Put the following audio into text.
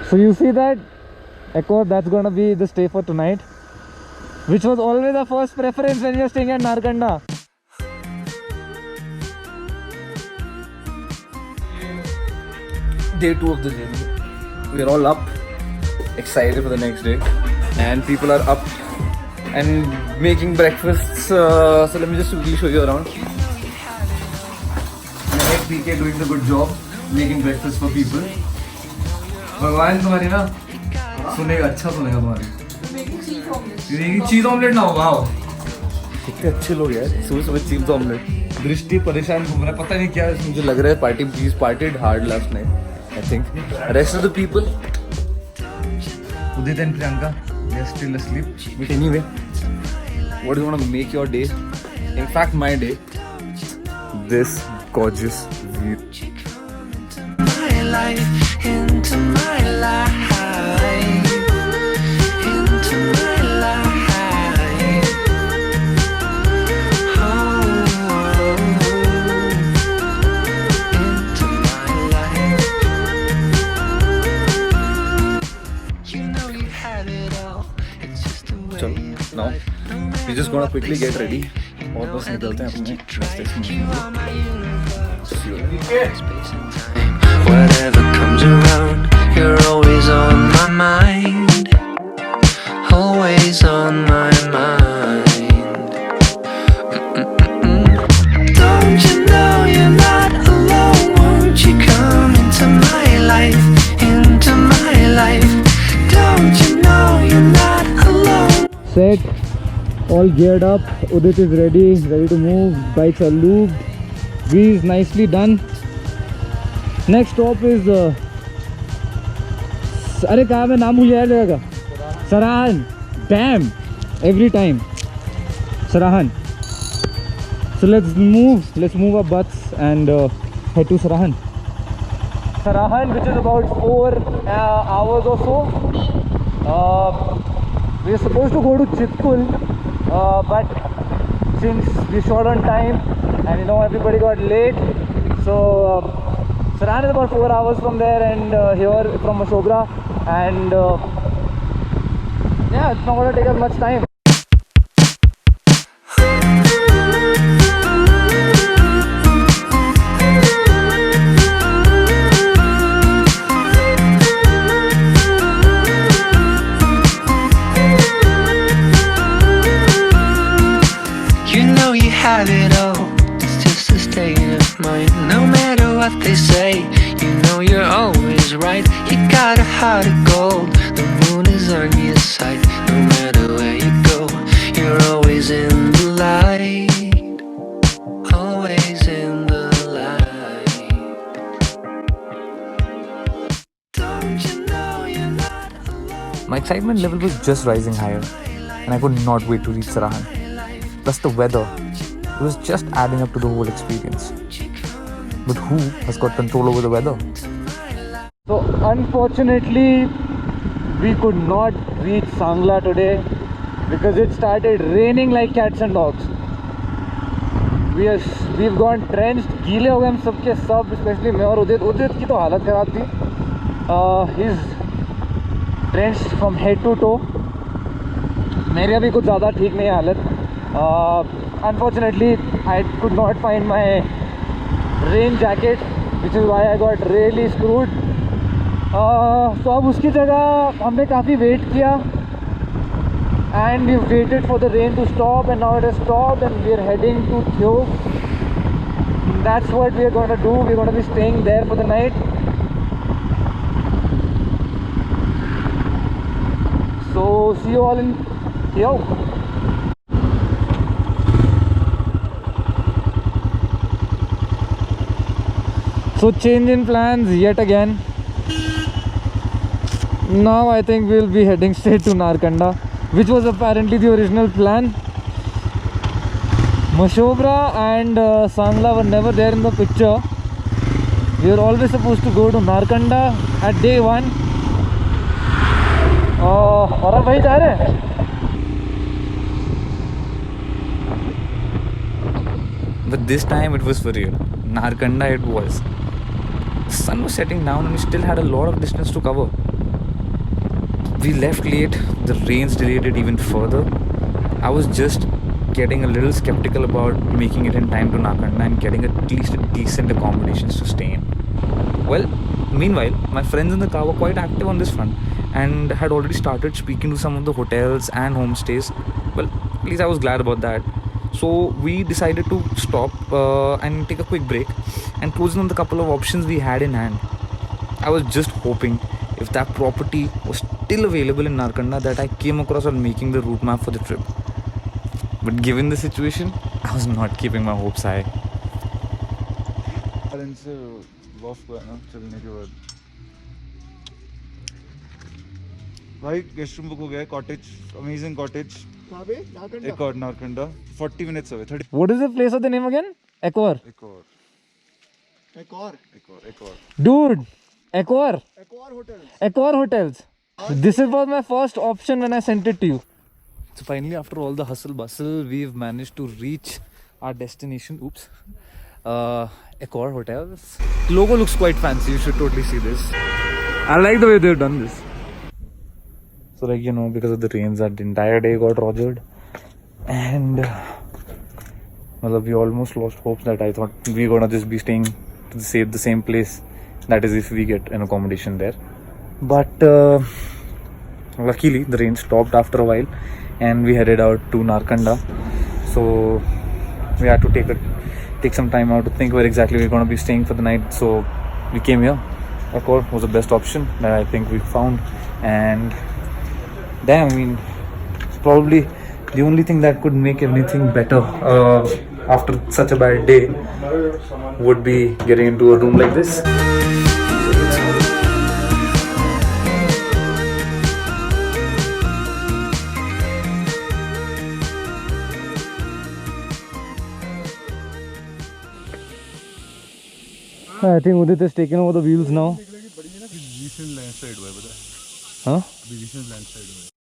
So you see that Echo, that's gonna be the stay for tonight, which was always our first preference when you're staying at Narkanda. Day 2 of the journey. We are all up, excited for the next day, and people are up and making breakfasts. So let me just quickly show you around. Mehak PK doing the good job making breakfast for people. भगवान तुम्हारी ना सुनेगा, अच्छा सुनेगा तुम्हारी. चीज omelette ना हो. वाओ, कितने अच्छे लोग यार. सुबह सुबह चीज ऑमलेट. दृष्टि परेशान घूम रहा है, पता नहीं क्या मुझे लग रहा है. Party partied hard last night, I think. Rest of the people, Udit and Priyanka, they are still asleep. But anyway, what is going to make your day? In fact, my day. This gorgeous view. My life, into my life, into my life. Oh, into my life. You know you had it all. It's just the way Chalo, now we're just gonna quickly get ready. और बस निकलते हैं अपने you are my universe. Space and time. Whatever comes around, you're always on my mind. Always on my mind. Don't you know you're not alone? Won't you come into my life? Into my life. Don't you know you're not alone? Set, all geared up. Udit is ready to move. Bikes are lubed. V is nicely done. Next stop is अरे कहाँ में नाम भूल जाएगा जगह का. Sarahan. Damn, every time Sarahan. So let's move our butts and head to Sarahan, which is about 4 hours or so. We are supposed to go to Chitkul, but since we short on time and everybody got late, so Sarahan is about 4 hours from there, and here from Mashobra, and yeah, it's not going to take us much time. You know you have it all. It's just a state of mind. No matter what they say, you know you're always right. You got a heart of gold. The moon is on your side. No matter where you go, you're always in the light. Always in the light. Don't you know you're not alone? My excitement level was just rising higher, and I could not wait to reach Sarahan. Plus the weather, it was just adding up to the whole experience. But who has got control over the weather? So unfortunately, we could not reach Sangla today because it started raining like cats and dogs. We've gone drenched, गीले हो गए हम सबके सब, especially मैं और उदित की तो हालत खराब थी. He's drenched from head to toe. मेरी अभी कुछ ज़्यादा ठीक नहीं है हालत. Unfortunately, I could not find my rain jacket, which is why I got really screwed. So अब उसकी जगह हमने काफ़ी वेट किया, and we waited for the rain to stop, and now it has stopped, and we are heading to Thyog. That's what we are going to do. We're going to be staying there for the night. So see you all in Thyog. So change in plans yet again. Now I think we'll be heading straight to Narkanda, which was apparently the original plan. Mashobra and Sangla were never there in the picture. We were always supposed to go to Narkanda at day 1. और अब वही जा रहे हैं. But this time it was for real. Narkanda it was. The sun was setting down and we still had a lot of distance to cover. We left late, the rains delayed it even further. I was just getting a little skeptical about making it in time to Narkanda and getting at least a decent accommodations to stay in. Well, meanwhile, my friends in the car were quite active on this front and had already started speaking to some of the hotels and homestays. Well, at least I was glad about that. So we decided to stop and take a quick break and close in on the couple of options we had in hand. I was just hoping if that property was still available in Narkanda that I came across while making the route map for the trip. But given the situation, I was not keeping my hopes high. इनसे वॉफ हुआ ना चलने के बाद भाई guest room book हो गया है कॉटेज अमेजिंग कॉटेज एक और Narkanda 40 minutes away 30 What is the place of the name again? Accor. एक और Dude, Accor. Accor Hotels. This was my first option when I sent it to you. So finally, after all the hustle bustle, we've managed to reach our destination. Oops. Accor Hotels. The logo looks quite fancy. You should totally see this. I like the way they've done this. So like, you know, because of the rains, that entire day got rogered. And well, we almost lost hopes that I thought we were gonna just be staying to the same place. That is if we get an accommodation there. But luckily the rain stopped after a while and we headed out to Narkanda. So we had to take some time out to think where exactly we're gonna be staying for the night. So we came here. Accor was the best option that I think we found. And damn, I mean, it's probably the only thing that could make everything better after such a bad day would be getting into a room like this. I think Udit is taking over the wheels now. recent landslide हुआ है पता है Huh? recent landslide हुआ है